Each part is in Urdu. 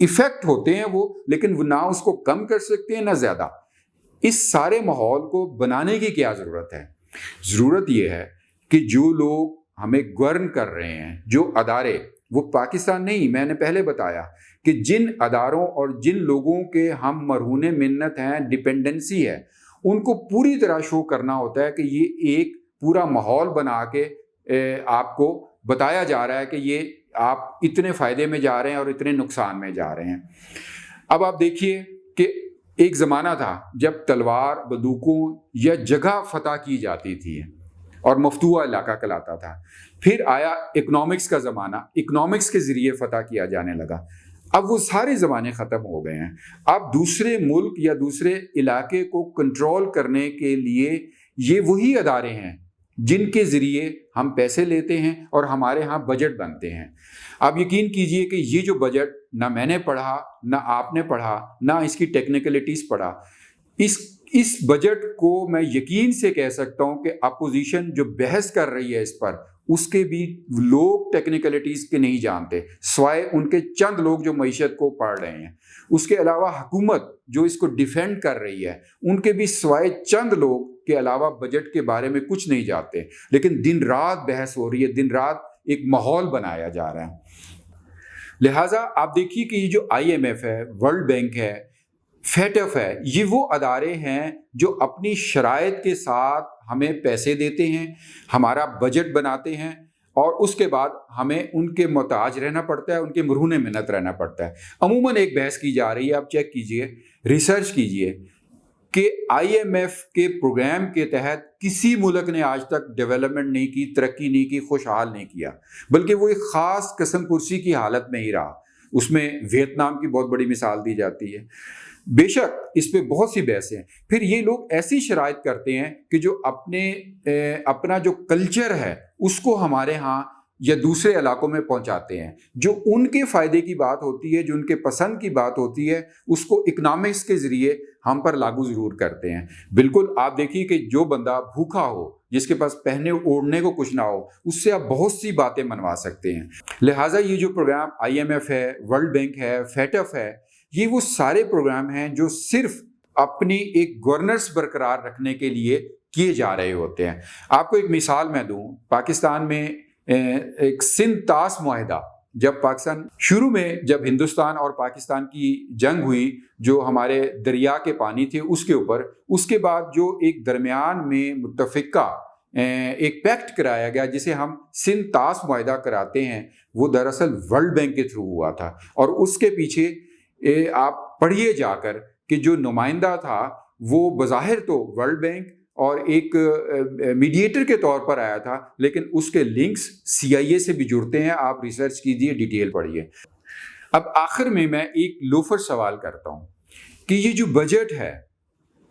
ایفیکٹ ہوتے ہیں وہ، لیکن وہ نہ اس کو کم کر سکتے ہیں نہ زیادہ۔ اس سارے ماحول کو بنانے کی کیا ضرورت ہے؟ ضرورت یہ ہے کہ جو لوگ ہمیں گورن کر رہے ہیں، جو ادارے، وہ پاکستان نہیں، میں نے پہلے بتایا کہ جن اداروں اور جن لوگوں کے ہم مرہون منت ہیں، ڈپینڈنسی ہے، ان کو پوری طرح شو کرنا ہوتا ہے کہ یہ ایک پورا ماحول بنا کے آپ کو بتایا جا رہا ہے کہ یہ آپ اتنے فائدے میں جا رہے ہیں اور اتنے نقصان میں جا رہے ہیں۔ اب آپ دیکھیے کہ ایک زمانہ تھا جب تلوار، بندوقوں یا جگہ فتح کی جاتی تھی اور مفتوحہ علاقہ کہلاتا تھا۔ پھر آیا اکنامکس کا زمانہ، اکنامکس کے ذریعے فتح کیا جانے لگا۔ اب وہ سارے زمانے ختم ہو گئے ہیں۔ اب دوسرے ملک یا دوسرے علاقے کو کنٹرول کرنے کے لیے یہ وہی ادارے ہیں جن کے ذریعے ہم پیسے لیتے ہیں اور ہمارے ہاں بجٹ بنتے ہیں۔ آپ یقین کیجئے کہ یہ جو بجٹ نہ میں نے پڑھا، نہ آپ نے پڑھا، نہ اس کی ٹیکنیکلٹیز پڑھا، اس بجٹ کو میں یقین سے کہہ سکتا ہوں کہ اپوزیشن جو بحث کر رہی ہے اس پر، اس کے بھی لوگ ٹیکنیکلٹیز کے نہیں جانتے، سوائے ان کے چند لوگ جو معیشت کو پڑھ رہے ہیں۔ اس کے علاوہ حکومت جو اس کو ڈیفینڈ کر رہی ہے، ان کے بھی سوائے چند لوگ کے علاوہ بجٹ کے بارے میں کچھ نہیں جانتے، لیکن دن رات بحث ہو رہی ہے، دن رات ایک ماحول بنایا جا رہا ہے۔ لہٰذا آپ دیکھیے کہ یہ جو IMF ہے، ورلڈ بینک ہے، FATF ہے، یہ وہ ادارے ہیں جو اپنی شرائط کے ساتھ ہمیں پیسے دیتے ہیں، ہمارا بجٹ بناتے ہیں، اور اس کے بعد ہمیں ان کے محتاج رہنا پڑتا ہے، ان کے مرہون منت رہنا پڑتا ہے۔ عموماً ایک بحث کی جا رہی ہے، آپ چیک کیجئے، ریسرچ کیجئے کہ IMF کے پروگرام کے تحت کسی ملک نے آج تک ڈیولپمنٹ نہیں کی، ترقی نہیں کی، خوشحال نہیں کیا، بلکہ وہ ایک خاص قسم پرسی کی حالت میں ہی رہا۔ اس میں ویتنام کی بہت بڑی مثال دی جاتی ہے۔ بے شک اس پہ بہت سی بحثیں ہیں۔ پھر یہ لوگ ایسی شرائط کرتے ہیں کہ جو اپنا جو کلچر ہے اس کو ہمارے ہاں یا دوسرے علاقوں میں پہنچاتے ہیں، جو ان کے فائدے کی بات ہوتی ہے، جو ان کے پسند کی بات ہوتی ہے، اس کو اکنامکس کے ذریعے ہم پر لاگو ضرور کرتے ہیں۔ بالکل آپ دیکھیے کہ جو بندہ بھوکا ہو، جس کے پاس پہننے اوڑھنے کو کچھ نہ ہو، اس سے آپ بہت سی باتیں منوا سکتے ہیں۔ لہٰذا یہ جو پروگرام IMF ہے، ورلڈ بینک ہے، FATF ہے، یہ وہ سارے پروگرام ہیں جو صرف اپنی ایک گورننس برقرار رکھنے کے لیے کیے جا رہے ہوتے ہیں۔ آپ کو ایک مثال میں دوں، پاکستان میں ایک سندھ طاس معاہدہ، جب پاکستان شروع میں جب ہندوستان اور پاکستان کی جنگ ہوئی، جو ہمارے دریا کے پانی تھے اس کے اوپر، اس کے بعد جو ایک درمیان میں متفقہ ایک پیکٹ کرایا گیا جسے ہم سندھ طاس معاہدہ کراتے ہیں، وہ دراصل ورلڈ بینک کے تھرو ہوا تھا۔ اور اس کے پیچھے آپ پڑھیے جا کر کہ جو نمائندہ تھا وہ بظاہر تو ورلڈ بینک اور ایک میڈیٹر کے طور پر آیا تھا، لیکن اس کے لنکس CIA سے بھی جڑتے ہیں۔ آپ ریسرچ کیجئے، ڈیٹیل پڑھیے۔ اب آخر میں ایک لوفر سوال کرتا ہوں کہ یہ جو بجٹ ہے،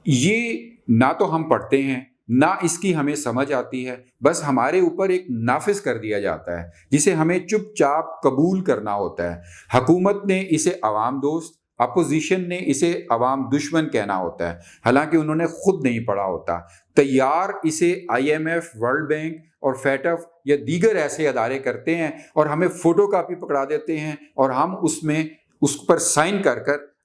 یہ نہ تو ہم پڑھتے ہیں، نہ اس کی ہمیں سمجھ آتی ہے، بس ہمارے اوپر ایک نافذ کر دیا جاتا ہے جسے ہمیں چپ چاپ قبول کرنا ہوتا ہے۔ حکومت نے اسے عوام دوست، اپوزیشن نے اسے عوام دشمن کہنا ہوتا ہے، حالانکہ انہوں نے خود نہیں پڑھا ہوتا۔ تیار اسے IMF، ورلڈ بینک اور FATF یا دیگر ایسے ادارے کرتے ہیں اور ہمیں فوٹو کاپی پکڑا دیتے ہیں اور ہم اس پر سائن کر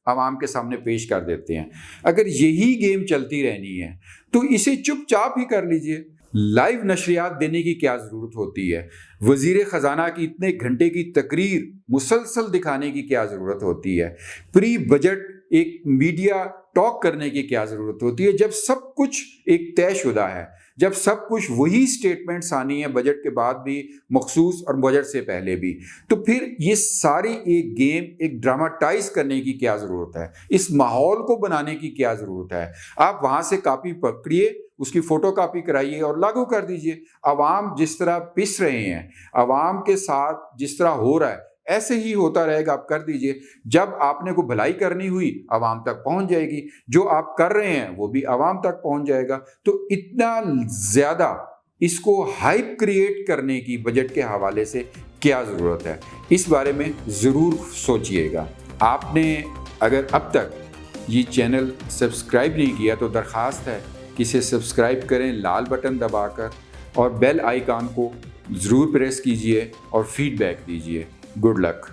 عوام کے سامنے پیش کر دیتے ہیں۔ اگر یہی گیم چلتی رہنی ہے تو اسے چپ چاپ ہی کر لیجئے۔ لائیو نشریات دینے کی کیا ضرورت ہوتی ہے؟ وزیر خزانہ کی اتنے گھنٹے کی تقریر مسلسل دکھانے کی کیا ضرورت ہوتی ہے؟ پری بجٹ ایک میڈیا ٹاک کرنے کی کیا ضرورت ہوتی ہے جب سب کچھ ایک طے شدہ ہے، جب سب کچھ وہی سٹیٹمنٹس آنی ہے بجٹ کے بعد بھی مخصوص اور بجٹ سے پہلے بھی؟ تو پھر یہ ساری ایک گیم ایک ڈراماٹائز کرنے کی کیا ضرورت ہے؟ اس ماحول کو بنانے کی کیا ضرورت ہے؟ آپ وہاں سے کاپی پکڑیے، اس کی فوٹو کاپی کرائیے اور لاگو کر دیجئے۔ عوام جس طرح پس رہے ہیں، عوام کے ساتھ جس طرح ہو رہا ہے، ایسے ہی ہوتا رہے گا، آپ کر دیجئے۔ جب آپ نے کوئی بھلائی کرنی ہوئی عوام تک پہنچ جائے گی، جو آپ کر رہے ہیں وہ بھی عوام تک پہنچ جائے گا۔ تو اتنا زیادہ اس کو ہائپ کریٹ کرنے کی بجٹ کے حوالے سے کیا ضرورت ہے؟ اس بارے میں ضرور سوچئے گا۔ آپ نے اگر اب تک یہ چینل سبسکرائب نہیں کیا تو درخواست ہے کہ اسے سبسکرائب کریں لال بٹن دبا کر، اور بیل آئیکن کو ضرور پریس کیجئے اور فیڈ بیک دیجئے۔ Good luck.